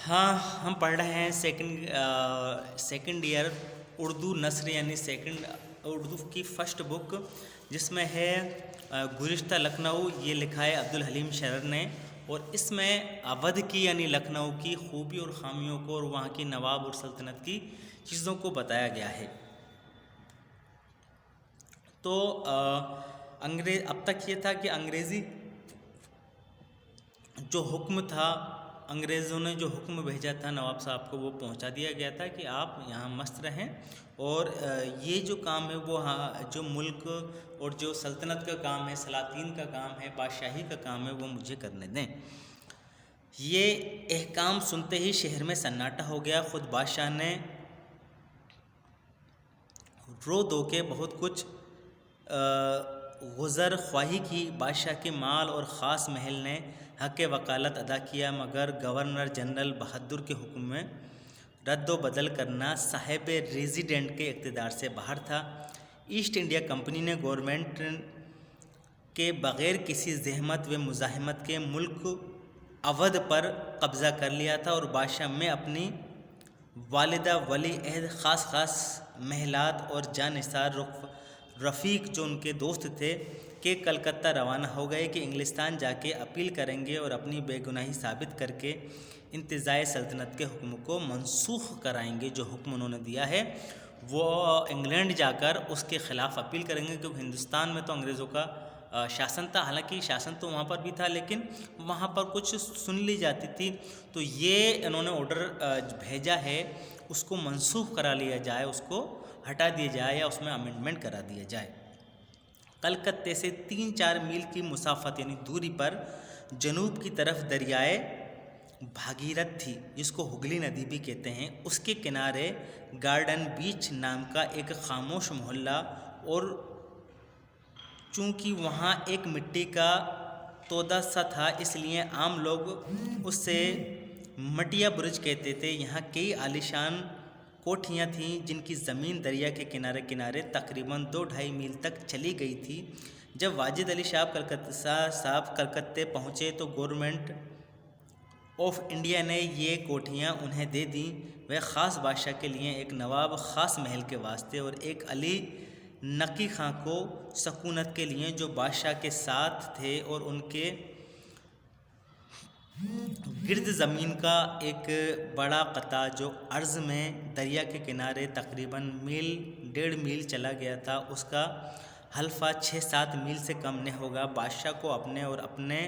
ہاں، ہم پڑھ رہے ہیں سیکنڈ ایئر اردو نثر یعنی سیکنڈ اردو کی فرسٹ بک، جس میں ہے گزشتہ لکھنؤ، یہ لکھا ہے عبدالحلیم شرر نے، اور اس میں اودھ کی یعنی لکھنؤ کی خوبی اور خامیوں کو اور وہاں کی نواب اور سلطنت کی چیزوں کو بتایا گیا ہے۔ تو اب تک یہ تھا کہ انگریزی جو حکم تھا، انگریزوں نے جو حکم بھیجا تھا نواب صاحب کو، وہ پہنچا دیا گیا تھا کہ آپ یہاں مست رہیں، اور یہ جو کام ہے وہ جو ملک اور جو سلطنت کا کام ہے، سلاطین کا کام ہے، بادشاہی کا کام ہے، وہ مجھے کرنے دیں۔ یہ احکام سنتے ہی شہر میں سناٹا ہو گیا۔ خود بادشاہ نے رو دو کے بہت کچھ غزر خواہی کی۔ بادشاہ کے مال اور خاص محل نے حق وکالت ادا کیا، مگر گورنر جنرل بہادر کے حکم میں رد و بدل کرنا صاحب ریزیڈنٹ کے اقتدار سے باہر تھا۔ ایسٹ انڈیا کمپنی نے گورنمنٹ کے بغیر کسی زحمت و مزاحمت کے ملک اودھ پر قبضہ کر لیا تھا، اور بادشاہ میں اپنی والدہ، ولی عہد، خاص محلات اور جانثار رفیق جو ان کے دوست تھے کہ کلکتہ روانہ ہو گئے کہ انگلستان جا کے اپیل کریں گے اور اپنی بے گناہی ثابت کر کے انتزاعِ سلطنت کے حکم کو منسوخ کرائیں گے۔ جو حکم انہوں نے دیا ہے وہ انگلینڈ جا کر اس کے خلاف اپیل کریں گے، کیونکہ ہندوستان میں تو انگریزوں کا شاسن تھا، حالانکہ شاسن تو وہاں پر بھی تھا لیکن وہاں پر کچھ سن لی جاتی تھی، تو یہ انہوں نے آرڈر بھیجا ہے اس کو منسوخ کرا لیا جائے، اس کو ہٹا دیا جائے یا اس میں امینڈمنٹ کرا دیا جائے۔ کلکتے سے 3-4 میل کی مسافت یعنی دوری پر جنوب کی طرف دریائے بھاگیرتھ تھی، جس کو ہگلی ندی بھی کہتے ہیں۔ اس کے کنارے گارڈن بیچ نام کا ایک خاموش محلہ، اور چونکہ وہاں ایک مٹی کا تودا سا تھا، اس لیے عام لوگ اس سے مٹیا برج کہتے تھے۔ یہاں کئی عالیشان کوٹھیاں تھیں جن کی زمین دریا کے کنارے کنارے تقریباً 2-2.5 میل تک چلی گئی تھی۔ جب واجد علی صاحب کلکتے پہنچے تو گورنمنٹ آف انڈیا نے یہ کوٹھیاں انہیں دے دیں، وہ خاص بادشاہ کے لیے، ایک نواب خاص محل کے واسطے، اور ایک علی نقی خاں کو سکونت کے لیے جو بادشاہ کے ساتھ تھے، اور ان کے گرد زمین کا ایک بڑا قطع جو عرض میں دریا کے کنارے تقریباً 1.5 میل چلا گیا تھا، اس کا حلفہ 6-7 میل سے کم نہ ہوگا، بادشاہ کو اپنے اور اپنے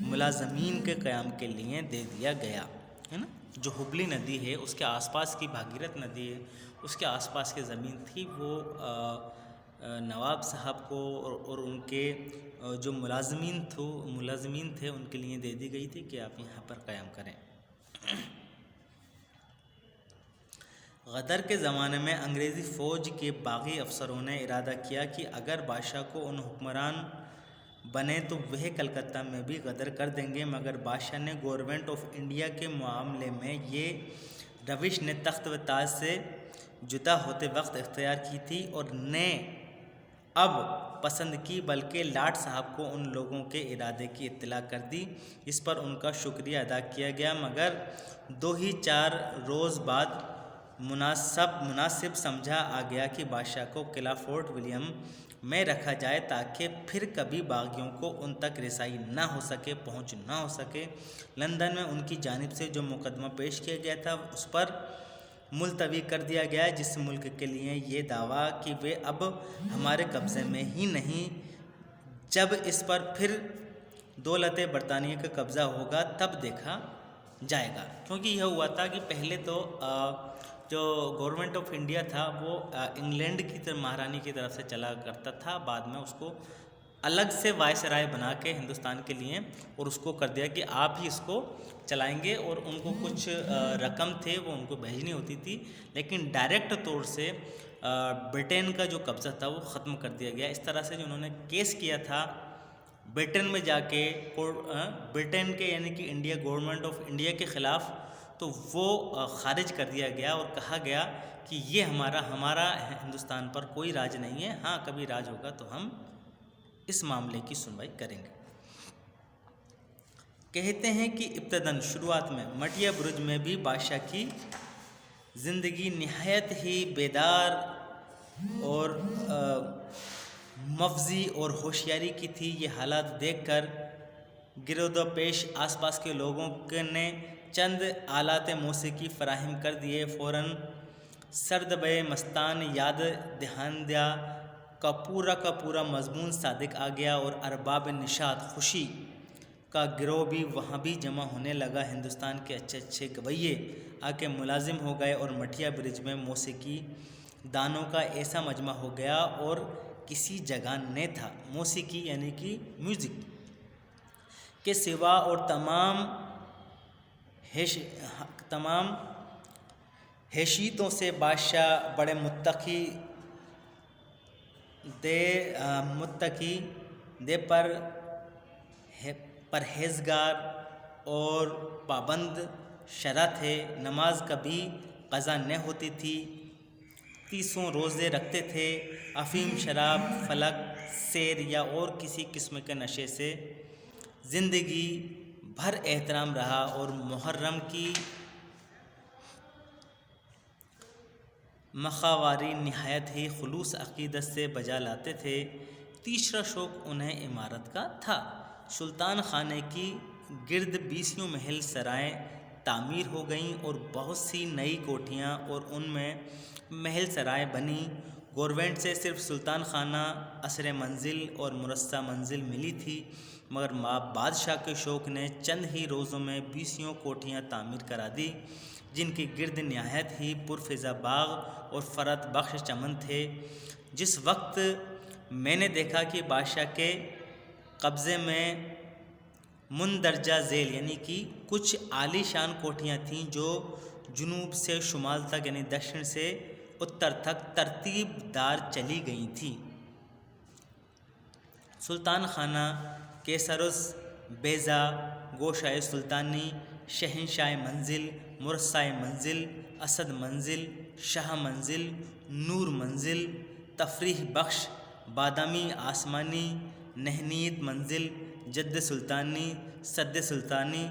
ملازمین کے قیام کے لیے دے دیا گیا ہے نا۔ جو ہگلی ندی ہے اس کے آس پاس کی بھاگیرتھ ندی ہے، اس کے آس پاس کی زمین تھی، وہ نواب صاحب کو اور ان کے جو ملازمین تھے ان کے لیے دے دی گئی تھی کہ آپ یہاں پر قیام کریں۔ غدر کے زمانے میں انگریزی فوج کے باغی افسروں نے ارادہ کیا کہ اگر بادشاہ کو ان حکمران بنے تو وہ کلکتہ میں بھی غدر کر دیں گے، مگر بادشاہ نے گورنمنٹ آف انڈیا کے معاملے میں یہ روش نے تخت و تاج سے جدا ہوتے وقت اختیار کی تھی، اور نے اب پسند کی، بلکہ لاٹ صاحب کو ان لوگوں کے ارادے کی اطلاع کر دی، جس پر ان کا شکریہ ادا کیا گیا، مگر 2-4 روز بعد مناسب سمجھا آ گیا کہ بادشاہ کو قلعہ فورٹ ولیم میں رکھا جائے تاکہ پھر کبھی باغیوں کو ان تک رسائی نہ ہو سکے، پہنچ نہ ہو سکے۔ لندن میں ان کی جانب سے جو مقدمہ پیش کیا گیا تھا اس پر ملتوی کر دیا گیا، جس ملک کے لیے یہ دعویٰ کہ وہ اب ہمارے قبضے میں ہی نہیں، جب اس پر پھر دولت برطانیہ کا قبضہ ہوگا تب دیکھا جائے گا۔ کیونکہ یہ ہوا تھا کہ پہلے تو جو گورنمنٹ آف انڈیا تھا وہ انگلینڈ کی طرف مہارانی کی طرف سے چلا کرتا تھا، بعد میں اس کو الگ سے وائسرائے بنا کے ہندوستان کے لیے اور اس کو کر دیا کہ آپ ہی اس کو چلائیں گے، اور ان کو کچھ رقم تھے وہ ان کو بھیجنی ہوتی تھی، لیکن ڈائریکٹ طور سے برٹین کا جو قبضہ تھا وہ ختم کر دیا گیا۔ اس طرح سے جو انہوں نے کیس کیا تھا برٹن میں جا کے، برٹن کے یعنی کہ انڈیا، گورنمنٹ آف انڈیا کے خلاف، تو وہ خارج کر دیا گیا اور کہا گیا کہ یہ ہمارا ہندوستان پر کوئی راج نہیں ہے، ہاں کبھی راج ہوگا تو ہم اس معاملے کی سنوائی کریں گے۔ کہتے ہیں کہ ابتداً شروعات میں مٹیا برج میں بھی بادشاہ کی زندگی نہایت ہی بیدار اور مفزی اور ہوشیاری کی تھی۔ یہ حالات دیکھ کر گرد و پیش آس پاس کے لوگوں نے چند آلات موسیقی فراہم کر دیے۔ فوراً سردبے مستان یاد دہندیہ کا پورا مضمون صادق آ گیا اور ارباب نشاط خوشی کا گروہ بھی وہاں بھی جمع ہونے لگا۔ ہندوستان کے اچھے گویے آ کے ملازم ہو گئے اور مٹیا برج میں موسیقی دانوں کا ایسا مجمع ہو گیا اور کسی جگہ نہ تھا۔ موسیقی یعنی کہ میوزک کے سوا اور تمام حیثیتوں سے بادشاہ بڑے متقی دے پرہیزگار اور پابند شرع تھے۔ نماز کبھی قضا نہ ہوتی تھی، 30 روزے رکھتے تھے۔ افیم، شراب، فلک، سیر یا اور کسی قسم کے نشے سے زندگی بھر احترام رہا اور محرم کی مخاواری نہایت ہی خلوص عقیدت سے بجا لاتے تھے۔ تیسرا شوق انہیں عمارت کا تھا۔ سلطان خانے کی گرد 20 محل سرائیں تعمیر ہو گئیں اور بہت سی نئی کوٹھیاں اور ان میں محل سرائیں بنیں۔ گورنمنٹ سے صرف سلطان خانہ، عصر منزل اور مرصع منزل ملی تھی، مگر بادشاہ کے شوق نے چند ہی روزوں میں 20 کوٹھیاں تعمیر کرا دی، جن کے گرد نہایت ہی پرفضا باغ اور فرحت بخش چمن تھے۔ جس وقت میں نے دیکھا کہ بادشاہ کے قبضے میں مندرجہ ذیل یعنی کہ کچھ عالی شان کوٹھیاں تھیں جو جنوب سے شمال تک یعنی دکشن سے اتر تک ترتیب دار چلی گئی تھیں۔ سلطان خانہ، کیسروس بیضہ، گوشۂ سلطانی، شہنشاہ منزل، مرصع منزل، اسد منزل، شاہ منزل، نور منزل، تفریح بخش، بادامی آسمانی، نہنیت منزل، جد سلطانی، سد سلطانی،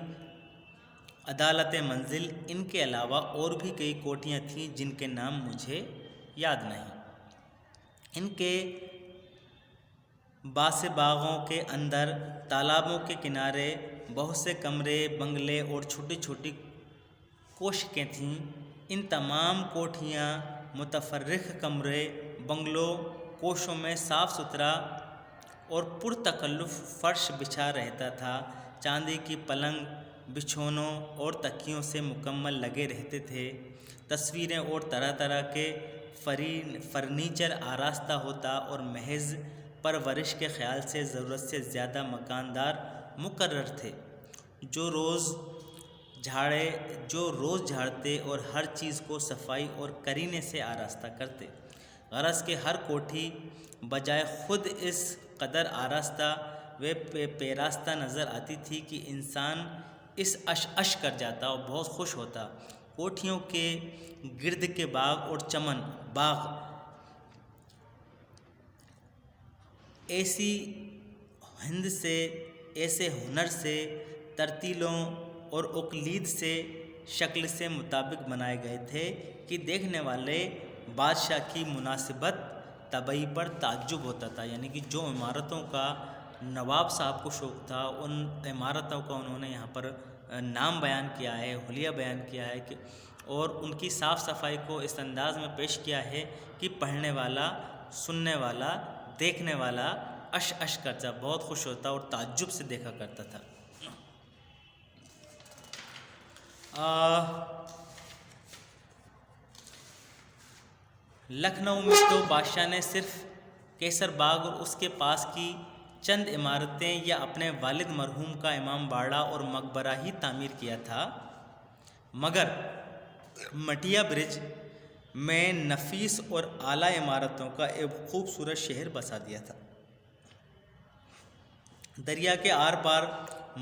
عدالت منزل، ان کے علاوہ اور بھی کئی کوٹھیاں تھیں جن کے نام مجھے یاد نہیں۔ ان کے باس باغوں کے اندر، تالابوں کے کنارے بہت سے کمرے، بنگلے اور چھوٹی چھوٹی کوشکیں تھیں۔ ان تمام کوٹھیاں، متفرق کمرے، بنگلوں، کوشوں میں صاف ستھرا اور پرتکلف فرش بچھا رہتا تھا۔ چاندی کی پلنگ، بچھونوں اور تکیوں سے مکمل لگے رہتے تھے۔ تصویریں اور طرح طرح کے فرنیچر آراستہ ہوتا اور محض پرورش کے خیال سے ضرورت سے زیادہ مکاندار مقرر تھے، جو روز جھاڑتے اور ہر چیز کو صفائی اور کرینے سے آراستہ کرتے۔ غرض کہ ہر کوٹھی بجائے خود اس قدر آراستہ و پیراستہ نظر آتی تھی کہ انسان اس اش کر جاتا اور بہت خوش ہوتا۔ کوٹھیوں کے گرد کے باغ اور چمن باغ ایسی ہند سے، ایسے ہنر سے، ترتیلوں اور اقلید سے، شکل سے مطابق بنائے گئے تھے کہ دیکھنے والے بادشاہ کی مناسبت طبعی پر تعجب ہوتا تھا۔ یعنی کہ جو عمارتوں کا نواب صاحب کو شوق تھا، ان عمارتوں کا انہوں نے یہاں پر نام بیان کیا ہے، حلیہ بیان کیا ہے اور ان کی صاف صفائی کو اس انداز میں پیش کیا ہے کہ پڑھنے والا، سننے والا، دیکھنے والا اش کرتا، بہت خوش ہوتا اور تعجب سے دیکھا کرتا تھا۔ لکھنؤ میں تو بادشاہ نے صرف کیسر باغ اور اس کے پاس کی چند عمارتیں یا اپنے والد مرحوم کا امام باڑہ اور مقبرہ ہی تعمیر کیا تھا، مگر مٹیا برج میں نفیس اور اعلیٰ عمارتوں کا ایک خوبصورت شہر بسا دیا تھا۔ دریا کے آر پار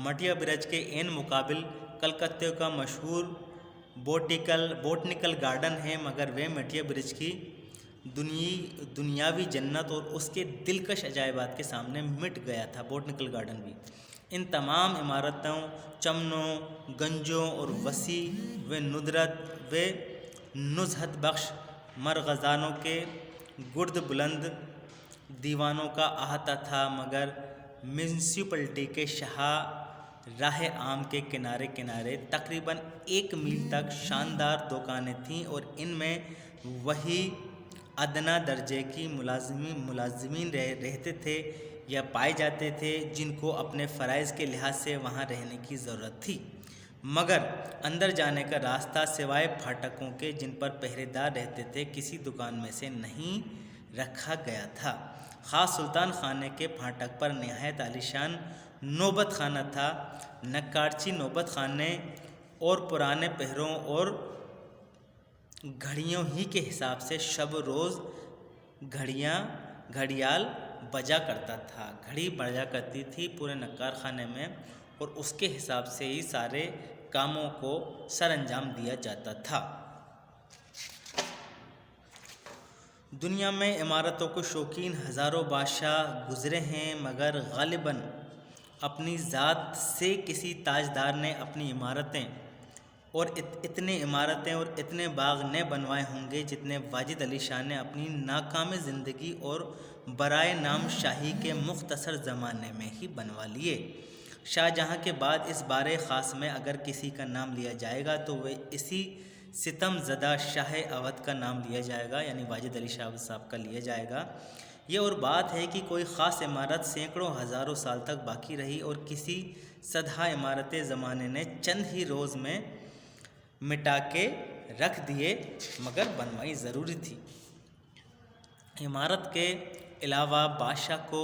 مٹیا برج کے عین مقابل کلکتہ کا مشہور بوٹنیکل گارڈن ہے، مگر وہ مٹیا برج کی دنیاوی جنت اور اس کے دلکش عجائبات کے سامنے مٹ گیا تھا۔ بوٹنیکل گارڈن بھی ان تمام عمارتوں، چمنوں، گنجوں اور وسیع و ندرت و نزہت بخش مرغزانوں کے گرد بلند دیوانوں کا احاطہ تھا، مگر میونسپلٹی کے شاہ راہ عام کے کنارے کنارے تقریباً 1 میل تک شاندار دکانیں تھیں، اور ان میں وہی ادنیٰ درجے کی ملازمین رہتے تھے یا پائے جاتے تھے جن کو اپنے فرائض کے لحاظ سے وہاں رہنے کی ضرورت تھی، مگر اندر جانے کا راستہ سوائے پھاٹکوں کے جن پر پہرے دار رہتے تھے کسی دکان میں سے نہیں رکھا گیا تھا۔ خاص سلطان خانے کے پھاٹک پر نہایت عالیشان نوبت خانہ تھا۔ نکارچی نوبت خانے اور پرانے پہروں اور گھڑیوں ہی کے حساب سے شب روز گھڑیال بجا کرتا تھا، گھڑی بجا کرتی تھی پورے نکار خانے میں، اور اس کے حساب سے ہی سارے کاموں کو سر انجام دیا جاتا تھا۔ دنیا میں عمارتوں کے شوقین ہزاروں بادشاہ گزرے ہیں، مگر غالباً اپنی ذات سے کسی تاجدار نے اپنی عمارتیں اور اتنے باغ نہ بنوائے ہوں گے جتنے واجد علی شاہ نے اپنی ناکام زندگی اور برائے نام شاہی کے مختصر زمانے میں ہی بنوا لیے۔ شاہ جہاں کے بعد اس بارے خاص میں اگر کسی کا نام لیا جائے گا تو وہ اسی ستم زدہ شاہ اودھ کا نام لیا جائے گا، یعنی واجد علی شاہ صاحب کا لیا جائے گا۔ یہ اور بات ہے کہ کوئی خاص عمارت سینکڑوں ہزاروں سال تک باقی رہی اور کسی سدھا عمارت زمانے نے چند ہی روز میں مٹا کے رکھ دیے، مگر بنوائی ضروری تھی۔ عمارت کے علاوہ بادشاہ کو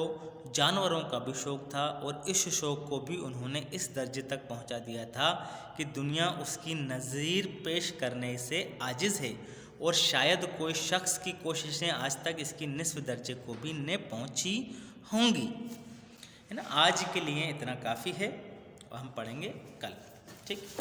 جانوروں کا بھی شوق تھا، اور اس شوق کو بھی انہوں نے اس درجے تک پہنچا دیا تھا کہ دنیا اس کی نظیر پیش کرنے سے عاجز ہے، اور شاید کوئی شخص کی کوششیں آج تک اس کی نصف درجے کو بھی نہ پہنچی ہوں گی۔ آج کے لیے اتنا کافی ہے، اور ہم پڑھیں گے کل، ٹھیک۔